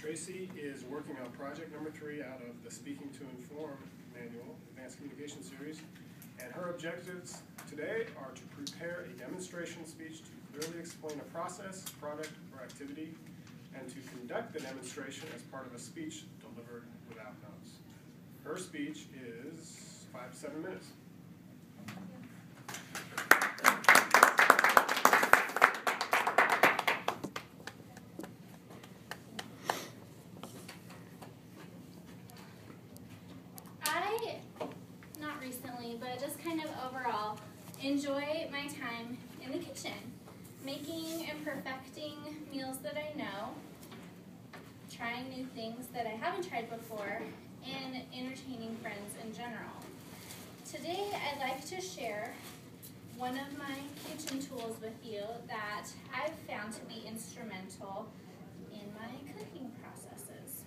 Amped-Tracy is working on project number 3 out of the Speaking to Inform manual, Advanced Communication Series. And her objectives today are to prepare a demonstration speech to clearly explain a process, product, or activity, and to conduct the demonstration as part of a speech delivered without notes. Her speech is 5 to 7 minutes. Not recently, but just kind of overall, enjoy my time in the kitchen, making and perfecting meals that I know, trying new things that I haven't tried before, and entertaining friends in general. Today, I'd like to share one of my kitchen tools with you that I've found to be instrumental in my cooking processes.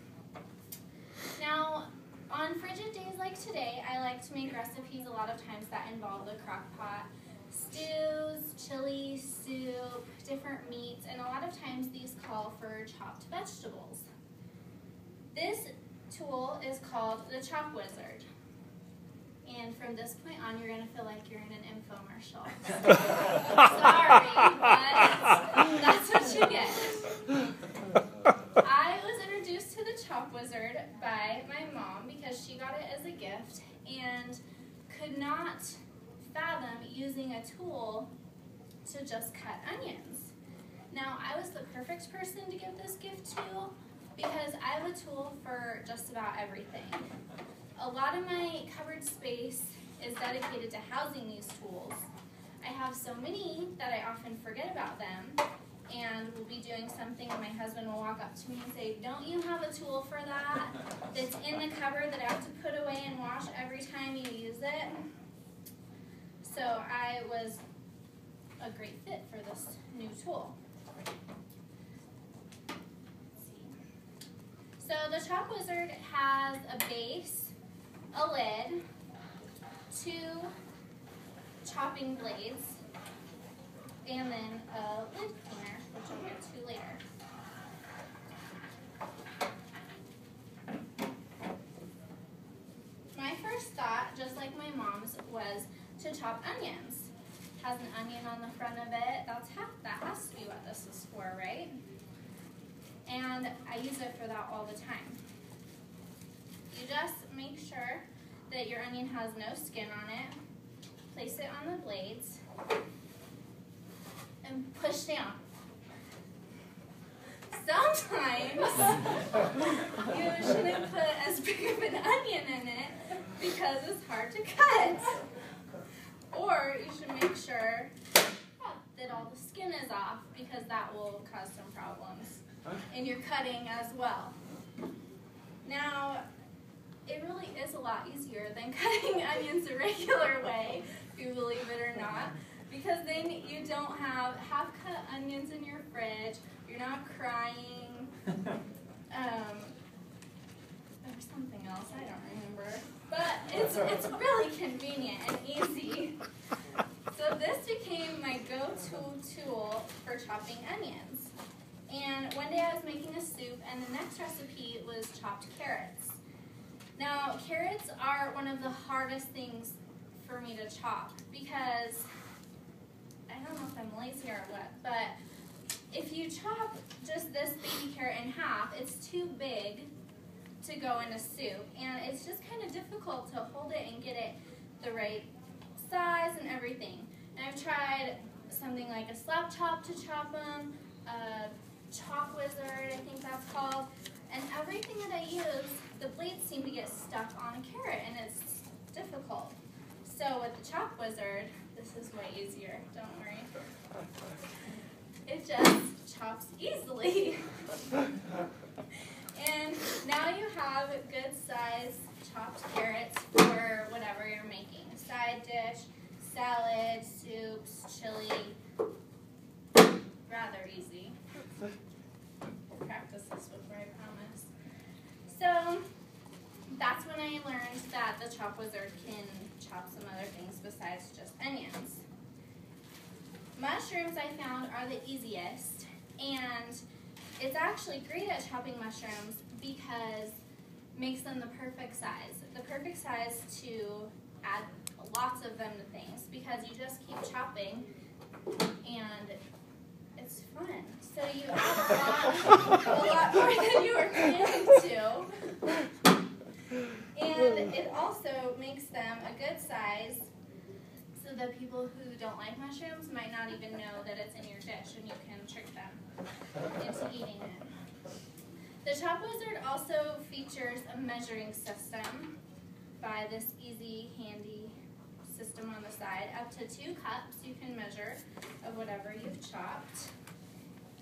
Now, on frigid days like today, I like to make recipes a lot of times that involve the crock pot. Stews, chili, soup, different meats, and a lot of times these call for chopped vegetables. This tool is called the Chop Wizard. And from this point on, you're going to feel like you're in an infomercial. Sorry, but that's what you get. I was introduced to the Chop Wizard by my mom because she got it as a gift and could not fathom using a tool to just cut onions. Now, I was the perfect person to give this gift to because I have a tool for just about everything. A lot of my cupboard space is dedicated to housing these tools. I have so many that I often forget about them, and we'll be doing something and my husband will walk up to me and say, "Don't you have a tool for that that's in the cupboard that I have to put away and wash every time you use it?" So I was a great fit for this new tool. Let's see. So the Chop Wizard has a base, a lid, 2 chopping blades, and then a lid cleaner, which I'll get to later. My first thought, just like my mom's, was to chop onions. Has an onion on the front of it. That has to be what this is for, right? And I use it for that all the time. You just make sure that your onion has no skin on it. Place it on the blades and push down. Sometimes you shouldn't put as big of an onion in it because it's hard to cut. Or you should make sure that all the skin is off because that will cause some problems in your cutting as well. Now, it really is a lot easier than cutting onions a regular way, if you believe it or not, because then you don't have half-cut onions in your fridge, you're not crying, there's something else, I don't remember, but it's really convenient and easy. So this became my go-to tool for chopping onions. And one day I was making a soup, and the next recipe was chopped carrots. Now, carrots are one of the hardest things for me to chop because, I don't know if I'm lazy or what, but if you chop just this baby carrot in half, it's too big to go in a soup, and it's just kind of difficult to hold it and get it the right size and everything. And I've tried something like a slap chop to chop them, a Chop Wizard, I think that's called, and everything that I use, the blades seem to get stuck on a carrot, and it's difficult. So with the Chop Wizard, this is way easier, don't worry. It just chops easily. And now you have good sized chopped carrots for whatever you're making. Side dish, salad, soups, chili. Rather easy. We'll practice this before, I promise. So that's when I learned that the Chop Wizard can chop some other things besides just onions. Mushrooms I found are the easiest, and it's actually great at chopping mushrooms because it makes them the perfect size. The perfect size to add lots of them to things because you just keep chopping and it's fun. So you add a lot more than you were planning to. And it also makes them a good size so that people who don't like mushrooms might not even know that it's in your dish and you can trick them into eating it. The Chop Wizard also features a measuring system by this easy, handy system on the side. Up to 2 cups you can measure of whatever you've chopped.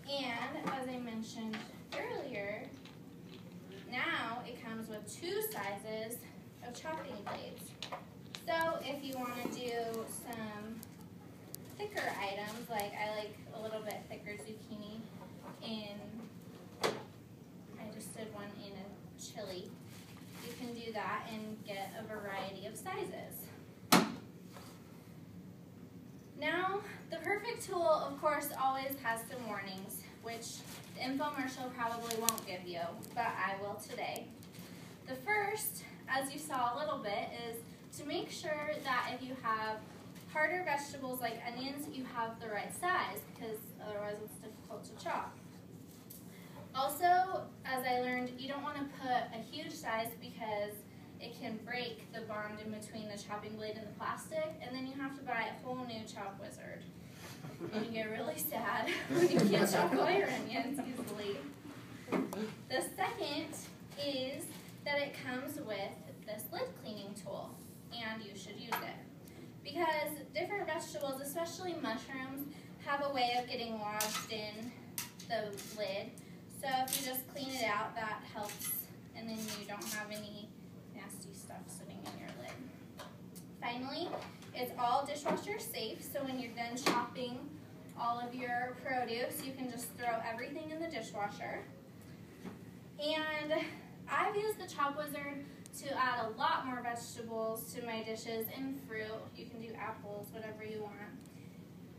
And as I mentioned earlier, now it comes with 2 sizes of chopping blades. So if you want to do some thicker items, like I like a little bit thicker zucchini I just did one in a chili. You can do that and get a variety of sizes. Now, the perfect tool, of course, always has some warnings, which the infomercial probably won't give you, but I will today. The first, as you saw a little bit, is to make sure that if you have harder vegetables like onions, you have the right size, because otherwise it's difficult to chop. Also, as I learned, you don't want to put a huge size because it can break the bond in between the chopping blade and the plastic, and then you have to buy a whole new Chop Wizard. And you get really sad when you can't chop all your onions easily. The second is that it comes with this lid cleaning tool, and you should use it. Because different vegetables, especially mushrooms, have a way of getting lodged in the lid. So if you just clean it out, that helps, and then you don't have any nasty stuff sitting in your lid. Finally, it's all dishwasher safe, so when you're done chopping all of your produce, you can just throw everything in the dishwasher. And I've used the Chop Wizard to add a lot more vegetables to my dishes and fruit. You can do apples, whatever you want.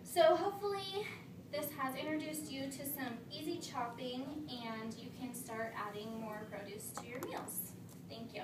So hopefully this has introduced you to some easy chopping and you can start adding more produce to your meals. Thank you.